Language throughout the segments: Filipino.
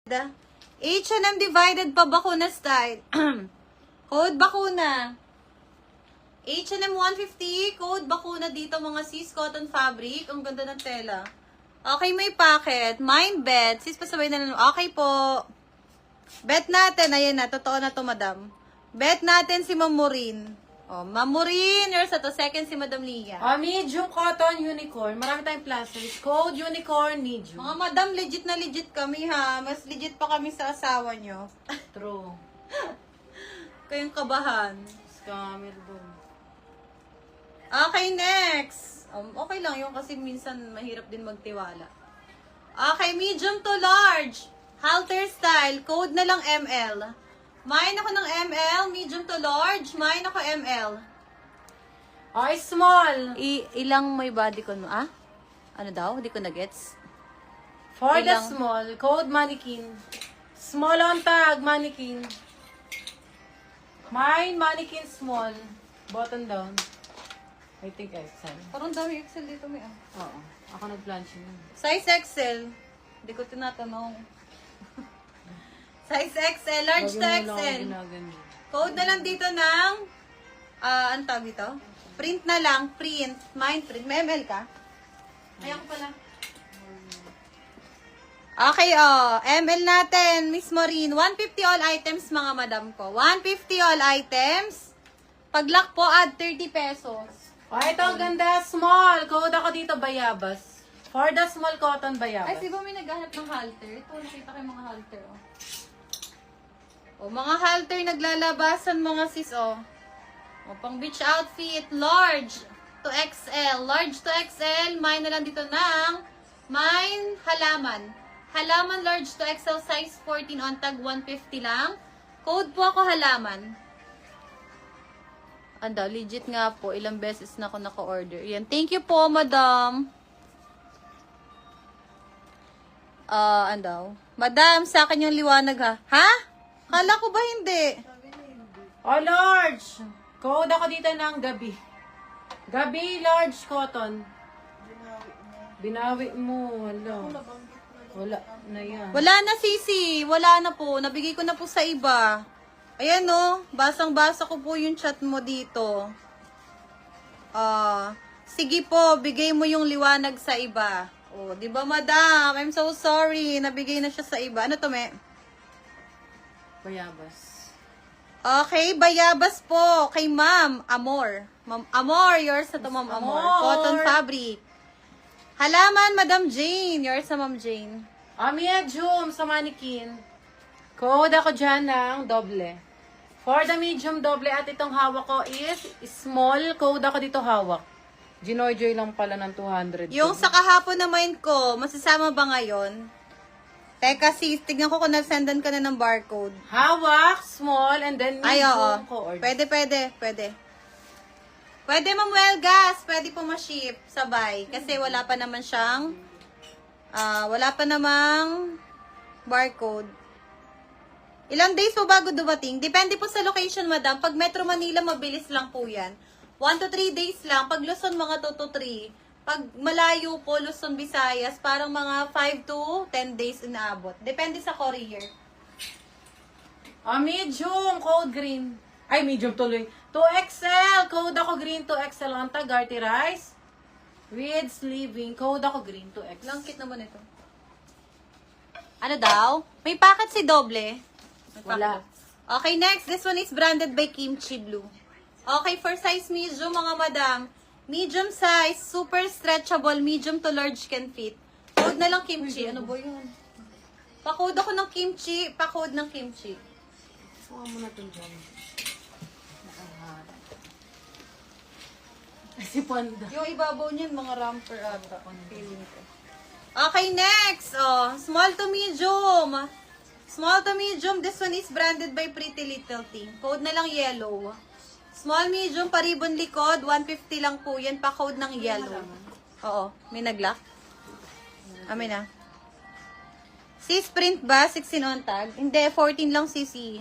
H&M divided pa bakuna style. Code bakuna. H&M 150, code bakuna dito mga sis, cotton fabric. Ang ganda ng tela. Okay, may packet. Mine bet. Sis, pasabay na lang. Okay po. Bet natin. Ayan na. Totoo na to, madam. Bet natin si Mamurin. Oh, Mamurin. Yours to. Second si Madam Lia. Medium cotton unicorn. Marami tayong plasters. Code unicorn medium. Mga madam, legit na legit kami ha. Mas legit pa kami sa asawa nyo. True. Kayong kabahan. Scammer doon. Okay, next. Okay lang yun kasi minsan mahirap din magtiwala. Okay, medium to large. Halter style. Code na lang ML. Mine ako ng ML. Medium to large. Mine ako ML. Small. Ilang may body ko mo? Ah? Ano daw? Hindi ko na-gets. For the Ilang? small, code mannequin. Small on tag, mannequin. Mine, mannequin small. Button down. I think XL. Parang dami Excel dito may Oo. Ako nag-planch yun. Size XL. Hindi ko tinatanong. Size XL. Large to XL. Code na lang dito ng ano tawag dito? Print na lang. Print. Mine print. May ML ka? Ayan ko pala. Okay, ML natin, Miss Maureen. 150 all items, mga madam ko. 150 all items. Pag lock po, add 30 pesos. Ito ang ganda. Small. Code ako dito, bayabas. For the small cotton, Ay, bayabas. di ba may naghahanap ng halter? Ito, nakita ko yung mga halter, mga halter naglalabasan, mga sis, pang beach outfit, large to XL. Large to XL, mine na lang dito ng mine halaman. Halaman large to XL, size 14 on tag 150 lang. Code po ako halaman. Anda, legit nga po. Ilang beses na ako naka-order. Yan. Thank you po, madam. Andaw. Madam, sa akin yung liwanag ha. Ha? Kala ko ba hindi? Large. Code ako dito ng gabi. Gabi, large cotton. Binawi mo. Wala na yan. Wala na, Sisi. Wala na po. Nabigay ko na po sa iba. Ayan, basang-basa ko po yung chat mo dito. Sige po, bigay mo yung liwanag sa iba. Di ba, madam? I'm so sorry. Nabigay na siya sa iba. Ano to, me? Bayabas. Okay, bayabas po. Kay Ma'am Amor. Ma'am Amor, yours na to, Ma'am Amor. Cotton fabric. Halaman, Madam Jane. Yours na, Ma'am Jane. Medium sa mannequin. Code ako dyan ng doble. For the medium doble at itong hawak ko is small. Code ako dito hawak. Ginorjoy lang pala ng 200. Yung sa kahapon na mind ko, masasama ba ngayon? Teka sis, tignan ko kung nasendan ka na ng barcode. Hawak, small, and then Ay, oo. medium cord. Pwede. Pwede, Ma'am Welgas. Pwede po ma-ship sabay. Kasi wala pa naman siyang, wala pa namang barcode. Ilang days po bago dumating? Depende po sa location, madam. Pag Metro Manila, mabilis lang po yan. 1 to 3 days lang. Pag Luzon, mga 2 to 3. Pag malayo po, Luzon, Visayas, parang mga 5 to 10 days inaabot. Depende sa courier. Medium, code green. Ay, medium tuloy. 2XL, code ako green, 2XL on tag, Garty Rice. With sleeving, code ako green, 2X. Langkit naman ito. Ano daw? May packet si Doble. Wala. Okay, next. This one is branded by Kimchi Blue. Okay, for size medium, mga madam. Medium size, super stretchable, medium to large can fit. Code na lang Kimchi. Ano ba yun? Pa-code ako ng Kimchi. Pa-code ng Kimchi. Suka mo na ito dyan. Si Panda. Yung ibabaw niyan, mga ramper ata. Feeling ko. Okay, next. Small to medium. Small to medium. This one is branded by Pretty Little Thing. Code na lang yellow. Small, medium, paribon likod. 150 lang po yan. Pa-code ng yellow. Oo. May nag-lock? May na. Sis, print ba? 16 on tag? Hindi, 14 lang sisi.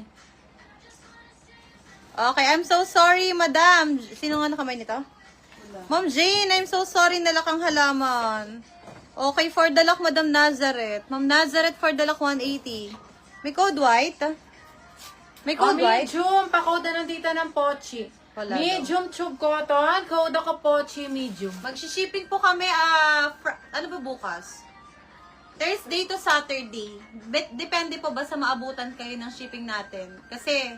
Okay, I'm so sorry, madam. Sino nga nakamay nito? Ma'am Jane, I'm so sorry, nalakang halaman. Okay, for the lock, Madam Nazareth. Ma'am Nazareth, for the lock, 180. May code white? May code white? Medium, pa-code na dito ng Pochi. Wala Medium tube cotton, code ako Pochi medium. Magsishipping po kami, ano ba bukas? Thursday to Saturday. Depende po ba sa maabutan kayo ng shipping natin. Kasi,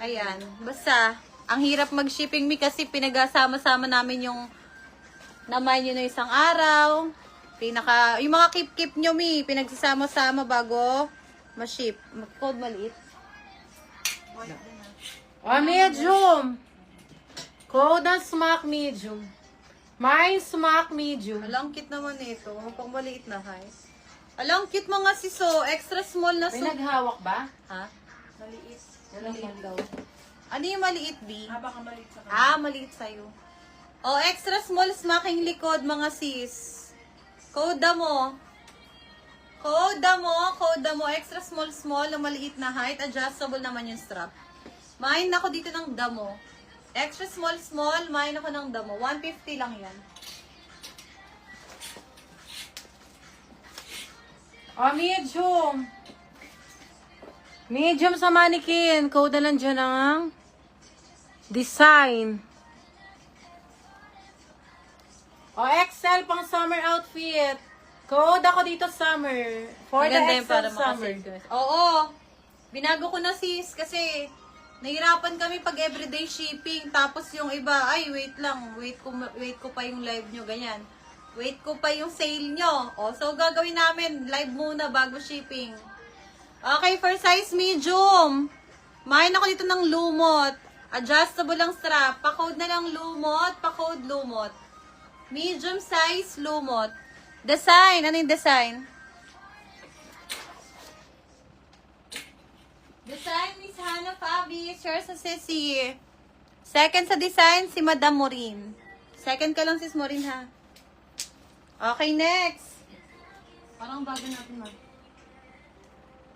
ayan, basta, ang hirap mag-shipping me kasi pinagsama-sama namin yung naman yun na isang araw. Yung mga keep nyo me, pinagsasama-sama bago ma-ship. Code maliit. Medium. Code ng smack medium. Mine smack medium. Alang cute naman ito. Pang maliit na high. Alang cute mga siso. Extra small na May soup. naghawak ba? Ha? Maliit. Maliit daw. Ano yung maliit, B? Baka maliit sa Maliit sa'yo. O, extra small smacking likod, mga sis. Code mo. Code mo. Extra small na maliit na height. Adjustable naman yung strap. Main ako dito ng damo. Extra small, main ako ng damo. 150 lang yan. Medium. Medium sa mannequin. Code na lang dyan ang design. XL pang summer outfit. Code ako dito summer. For Maganda the yun XL para summer. makasave. Oo. Binago ko na sis kasi nahirapan kami pag everyday shipping. Tapos yung iba, ay wait lang. Wait ko pa yung live nyo, ganyan. Wait ko pa yung sale nyo. O, so gagawin namin live muna bago shipping. Okay, for size medium. Main ako dito ng lumot. Adjustable lang strap. Pa-code na lang lumot. Pa-code lumot. Medium size lumot. Design. Ano yung design? Design, Miss Hannah Fabi. Sure sa Sissy. Second sa design, si Madam Morin. Second ka lang, Sis Morin, ha? Okay, next. Parang bago natin, ma.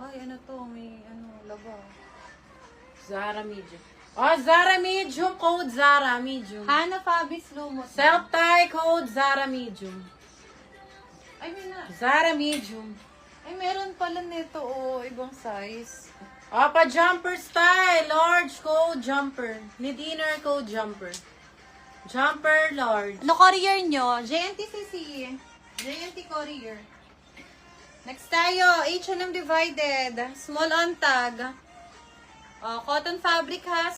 Ay, ano to? May, laba. Zara medium. Zara medium. Code Zara medium. Hannah Fabi's Lumot. Self-tie code Zara medium. Ay, may na. Zara medium. Ay, meron pala nito, ibang size. Pa-jumper style. Large code jumper. Mid-inner code jumper. Jumper large. Ano courier nyo? JNTCC. JNT courier. Next tayo, H&M divided. Small on tag. Cotton fabric ha.